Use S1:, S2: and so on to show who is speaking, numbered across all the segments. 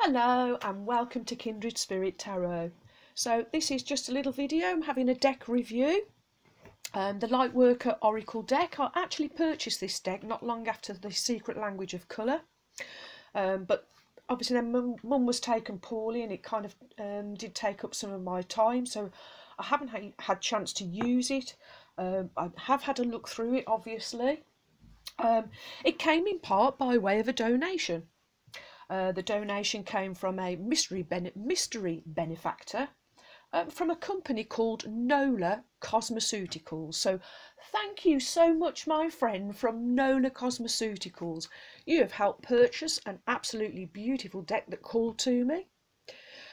S1: Hello and welcome to Kindred Spirit Tarot. So this is just a little video. I'm having a deck review. The Lightworker Oracle deck. I actually purchased this deck not long after the Secret Language of Colour. But obviously then mum was taken poorly and it kind of did take up some of my time. So I haven't had chance to use it. I have had a look through it obviously. It came in part by way of a donation. The donation came from a mystery benefactor from a company called Nola Cosmeceuticals. So thank you so much, my friend from Nola Cosmeceuticals. You have helped purchase an absolutely beautiful deck that called to me.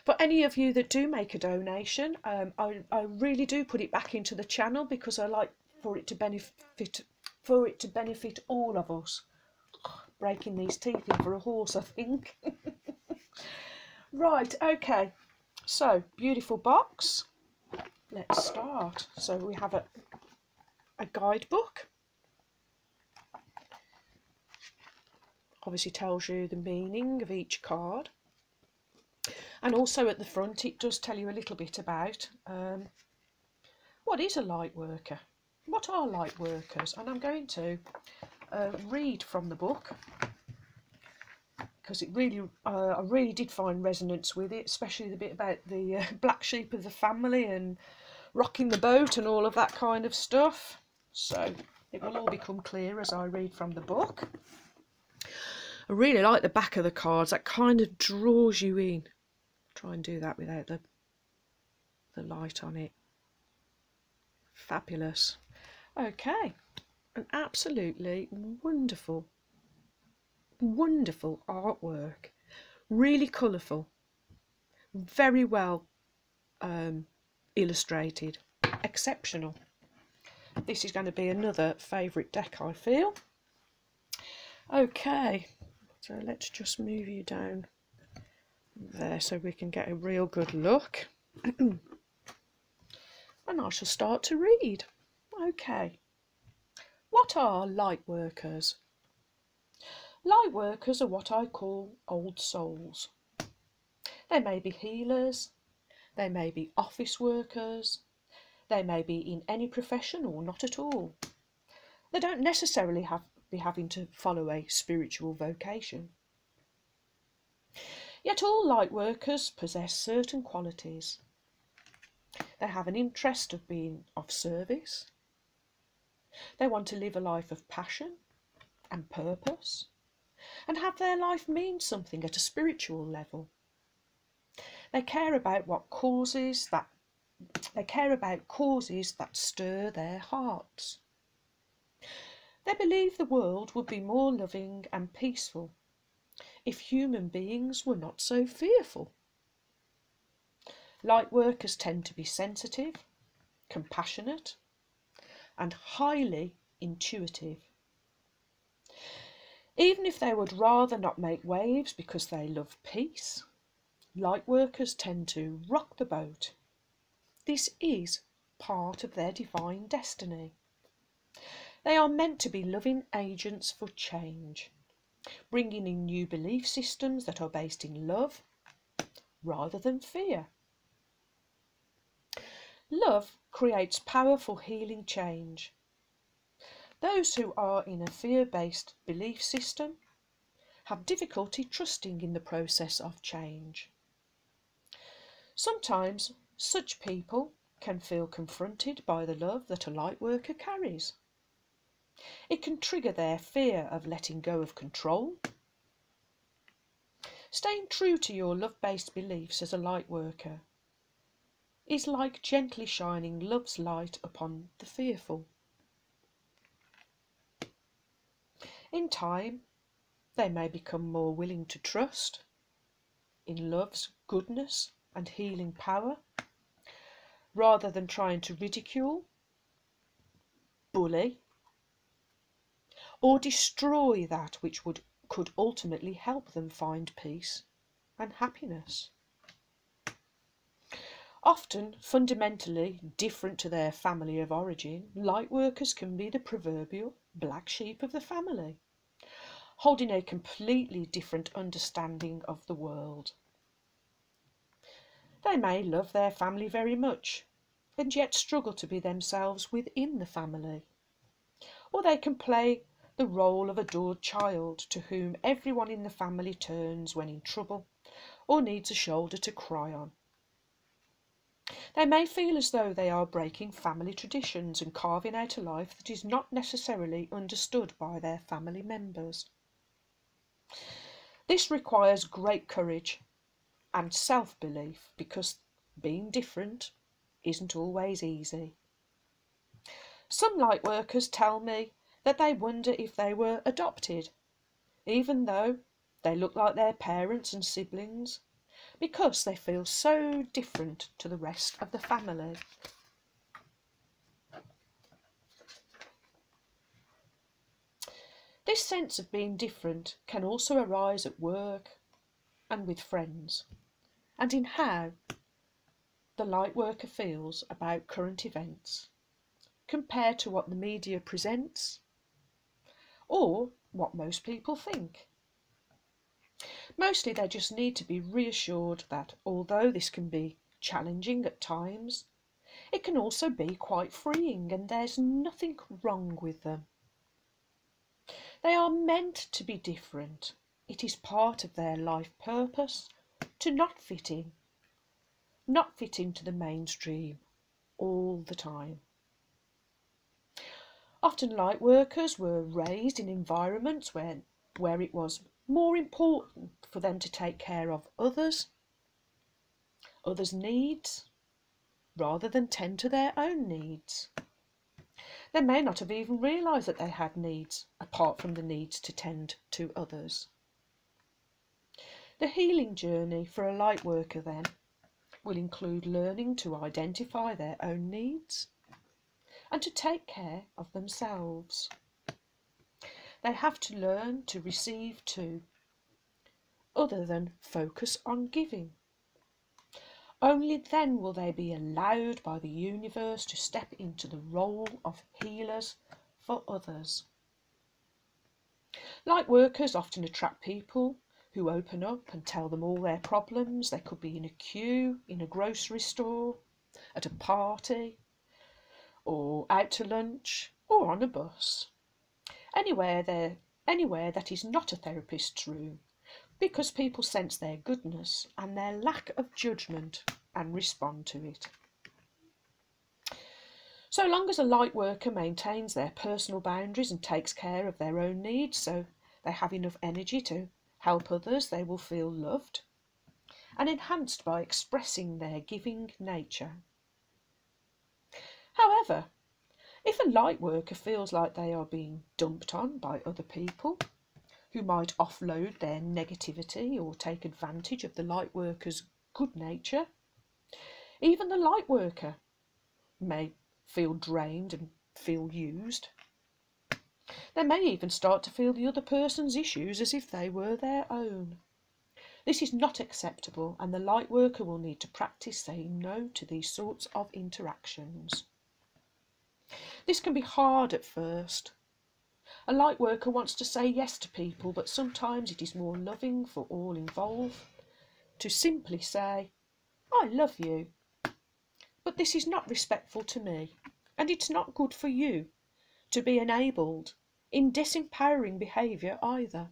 S1: For any of you that do make a donation, I really do put it back into the channel because I like for it to benefit all of us. Breaking these teeth in for a horse, I think. Right, okay, so beautiful box. Let's start. So we have a guidebook. Obviously tells you the meaning of each card, and also at the front it does tell you a little bit about what is a light worker, what are light workers, and I'm going to read from the book because it really, I really did find resonance with it, especially the bit about the black sheep of the family and rocking the boat and all of that kind of stuff. So it will all become clear as I read from the book. I really like the back of the cards, that kind of draws you in. Try and do that without the light on it. Fabulous. Okay, an absolutely wonderful artwork, really colourful, very well illustrated, exceptional. This is going to be another favourite deck, I feel. Okay, so let's just move you down there so we can get a real good look. And I shall start to read. Okay, what are light workers? Light workers are what I call old souls. They may be healers, they may be office workers, they may be in any profession or not at all. They don't necessarily be having to follow a spiritual vocation. Yet all light workers possess certain qualities. They have an interest of being of service. They want to live a life of passion and purpose, and have their life mean something at a spiritual level. They care about causes that stir their hearts. They believe the world would be more loving and peaceful if human beings were not so fearful. Light workers tend to be sensitive, compassionate, and highly intuitive. Even if they would rather not make waves because they love peace, light workers tend to rock the boat. This is part of their divine destiny. They are meant to be loving agents for change, bringing in new belief systems that are based in love rather than fear. Love creates powerful healing change. Those who are in a fear-based belief system have difficulty trusting in the process of change. Sometimes such people can feel confronted by the love that a light worker carries. It can trigger their fear of letting go of control. Staying true to your love-based beliefs as a light worker is like gently shining love's light upon the fearful. In time, they may become more willing to trust in love's goodness and healing power, rather than trying to ridicule, bully, or destroy that which could ultimately help them find peace and happiness. Often fundamentally different to their family of origin, light workers can be the proverbial black sheep of the family, holding a completely different understanding of the world. They may love their family very much, and yet struggle to be themselves within the family. Or they can play the role of adored child to whom everyone in the family turns when in trouble or needs a shoulder to cry on. They may feel as though they are breaking family traditions and carving out a life that is not necessarily understood by their family members. This requires great courage and self-belief because being different isn't always easy. Some lightworkers tell me that they wonder if they were adopted, even though they look like their parents and siblings, because they feel so different to the rest of the family. This sense of being different can also arise at work and with friends, and in how the lightworker feels about current events compared to what the media presents or what most people think. Mostly they just need to be reassured that although this can be challenging at times, it can also be quite freeing and there's nothing wrong with them. They are meant to be different. It is part of their life purpose to not fit into the mainstream all the time. Often light workers were raised in environments where it was more important for them to take care of others' needs, rather than tend to their own needs. They may not have even realised that they had needs, apart from the needs to tend to others. The healing journey for a light worker then will include learning to identify their own needs and to take care of themselves. They have to learn to receive too, other than focus on giving. Only then will they be allowed by the universe to step into the role of healers for others. Light workers often attract people who open up and tell them all their problems. They could be in a queue, in a grocery store, at a party, or out to lunch, or on a bus. Anywhere that is not a therapist's room, because people sense their goodness and their lack of judgment and respond to it. So long as a light worker maintains their personal boundaries and takes care of their own needs so they have enough energy to help others, they will feel loved and enhanced by expressing their giving nature. However, if a light worker feels like they are being dumped on by other people who might offload their negativity or take advantage of the light worker's good nature, even the light worker may feel drained and feel used. They may even start to feel the other person's issues as if they were their own. This is not acceptable, and the light worker will need to practice saying no to these sorts of interactions. This can be hard at first. A light worker wants to say yes to people, but sometimes it is more loving for all involved to simply say, "I love you, but this is not respectful to me, and it's not good for you to be enabled in disempowering behaviour either."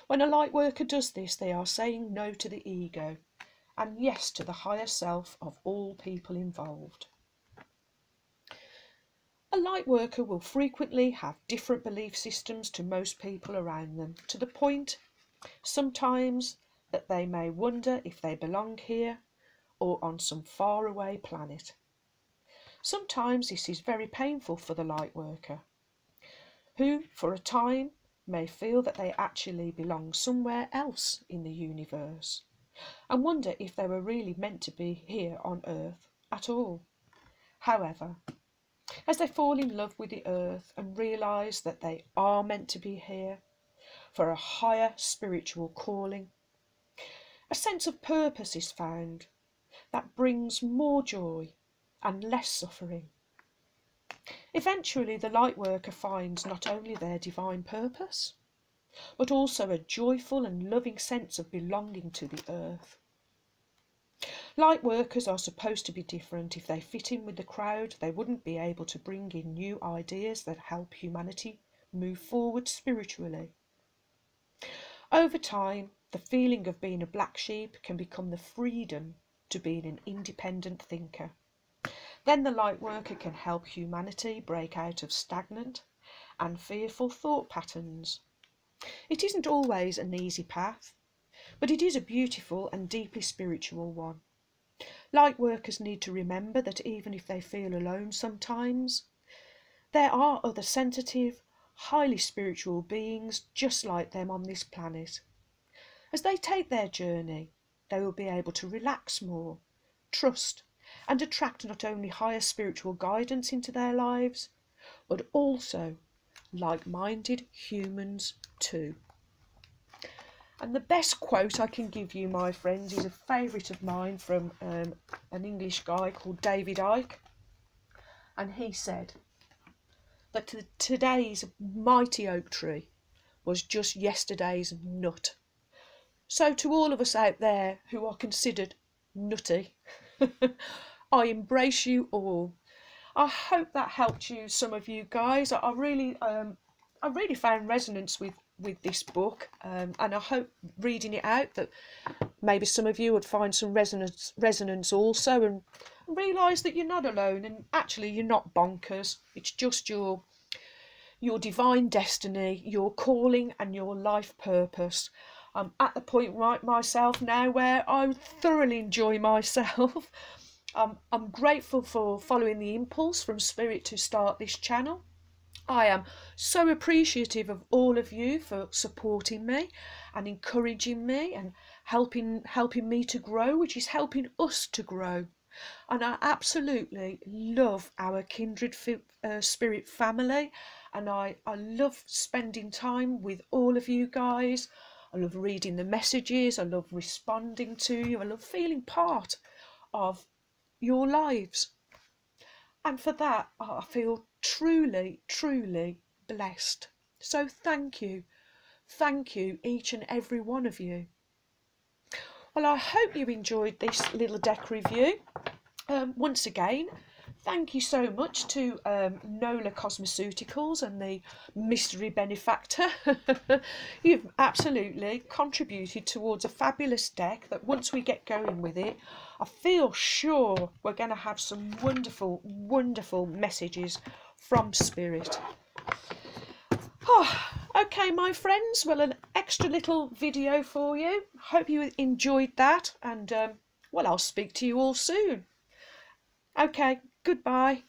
S1: When a light worker does this, they are saying no to the ego and yes to the higher self of all people involved. A light worker will frequently have different belief systems to most people around them, to the point sometimes that they may wonder if they belong here or on some faraway planet. Sometimes this is very painful for the light worker, who for a time may feel that they actually belong somewhere else in the universe and wonder if they were really meant to be here on Earth at all. However, as they fall in love with the Earth and realise that they are meant to be here for a higher spiritual calling, a sense of purpose is found that brings more joy and less suffering. Eventually, the light worker finds not only their divine purpose, but also a joyful and loving sense of belonging to the earth. Light workers are supposed to be different. If they fit in with the crowd, they wouldn't be able to bring in new ideas that help humanity move forward spiritually. Over time, the feeling of being a black sheep can become the freedom to being an independent thinker. Then the light worker can help humanity break out of stagnant and fearful thought patterns. It isn't always an easy path, but it is a beautiful and deeply spiritual one. Light workers need to remember that even if they feel alone sometimes, there are other sensitive, highly spiritual beings just like them on this planet. As they take their journey, they will be able to relax more, trust, and attract not only higher spiritual guidance into their lives, but also like-minded humans too. And the best quote I can give you, my friends, is a favourite of mine from an English guy called David Icke. And he said that today's mighty oak tree was just yesterday's nut. So to all of us out there who are considered nutty, I embrace you all. I hope that helped you, some of you guys. I really found resonance with this book, and I hope reading it out that maybe some of you would find some resonance also, and realise that you're not alone, and actually you're not bonkers. It's just your divine destiny, your calling and your life purpose. I'm at the point right myself now where I thoroughly enjoy myself. I'm grateful for following the impulse from Spirit to start this channel. I am so appreciative of all of you for supporting me and encouraging me and helping me to grow, which is helping us to grow. And I absolutely love our kindred spirit family, and I love spending time with all of you guys. I love reading the messages, I love responding to you, I love feeling part of your lives. And for that, I feel truly, truly blessed. So thank you, each and every one of you. Well, I hope you enjoyed this little deck review. Once again, thank you so much to Nola Cosmeceuticals and the mystery benefactor. You've absolutely contributed towards a fabulous deck that once we get going with it, I feel sure we're going to have some wonderful, wonderful messages from Spirit. Oh, okay, my friends, well, an extra little video for you. Hope you enjoyed that, and well, I'll speak to you all soon. Okay, goodbye.